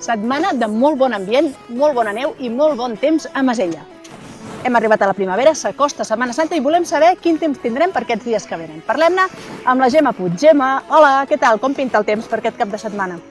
Setmana de molt bon ambient, molt bona neu i molt bon temps a Masella. Hem arribat a la primavera, s'acosta Setmana Santa i volem saber quin temps tindrem per aquests dies que venen. Parlem-ne amb la Gemma Puig. Gemma, hola, què tal? Com pinta el temps per aquest cap de setmana?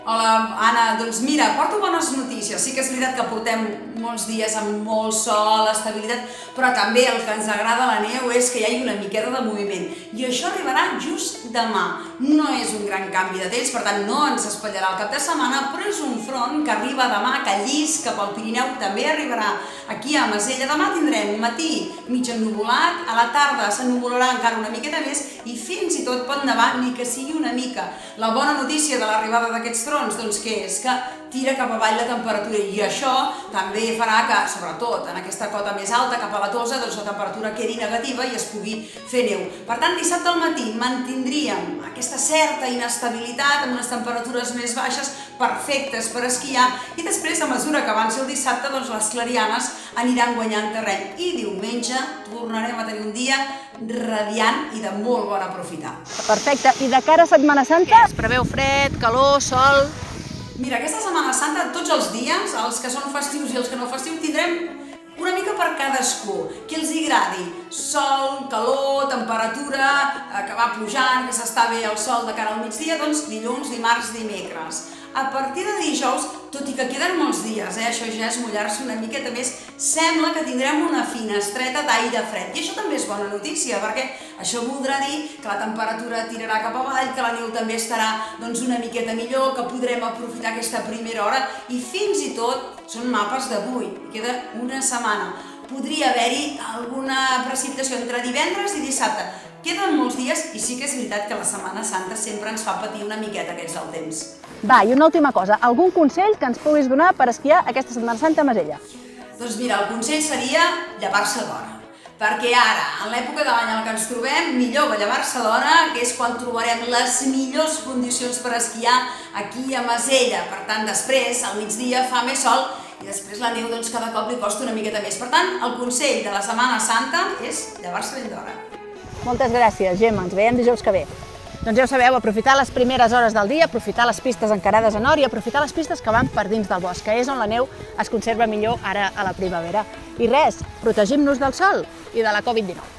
Hola, Anna. Doncs mira, porto bones notícies. Sí que és veritat que portem molts dies amb molt sol, estabilitat, però també el que ens agrada la neu és que hi hagi una miqueta de moviment. I això arribarà just demà. No és un gran canvi de temps, per tant no ens espatllarà el cap de setmana, però és un front que arriba demà, que llis cap al Pirineu també arribarà aquí a Masella. Demà tindrem matí mig ennuvolat, a la tarda s'ennuvolarà encara una miqueta més i fins i tot pot nevar ni que sigui una mica. La bona notícia de l'arribada d'aquests fronts, doncs què és? Que tira cap avall la temperatura i això també farà que, sobretot en aquesta cota més alta, cap a la Tosa, doncs la temperatura quedi negativa i es pugui fer neu. Per tant, dissabte al matí mantindríem aquesta certa inestabilitat amb unes temperatures més baixes perfectes per esquiar i després, a mesura que avanci el dissabte, doncs les clarianes aniran guanyant terreny i diumenge tornarem a tenir un dia radiant i de molt bon aprofitar. Perfecte. I de cara a Setmana Santa es preveu fred, calor, sol... Mira, aquesta Setmana Santa, tots els dies, els que són festius i els que no festius, tindrem una mica per cadascú, qui els agradi. Sol, calor, temperatura, que va pujant, que s'està bé el sol de cara al migdia, doncs dilluns, dimarts, dimecres. A partir de dijous, tot i que queden molts dies, això ja és mullar-se una miqueta més, sembla que tindrem una finestreta d'aire fred. I això també és bona notícia, perquè això voldrà dir que la temperatura tirarà cap avall, que la neu també estarà una miqueta millor, que podrem aprofitar aquesta primera hora i fins i tot són mapes d'avui, queda una setmana. Podria haver-hi alguna precipitació entre divendres i dissabte. Queden molts dies i sí que és veritat que la Setmana Santa sempre ens fa patir una miqueta aquests del temps. Va, i una última cosa, algun consell que ens puguis donar per esquiar aquesta Setmana Santa a Masella? Doncs mira, el consell seria llevar-se d'hora. Perquè ara, en l'època de l'any en què ens trobem, millor que llevar-se d'hora, que és quan trobarem les millors condicions per esquiar aquí a Masella. Per tant, després, al migdia, fa més sol i després la neu cada cop li costa una miqueta més. Per tant, el consell de la Setmana Santa és llevar-se ben d'hora. Moltes gràcies, Gemma. Ens veiem dijous que ve. Doncs ja ho sabeu, aprofitar les primeres hores del dia, aprofitar les pistes encarades a nord i aprofitar les pistes que van per dins del bosc, que és on la neu es conserva millor ara a la primavera. I res, protegim-nos del sol i de la Covid-19.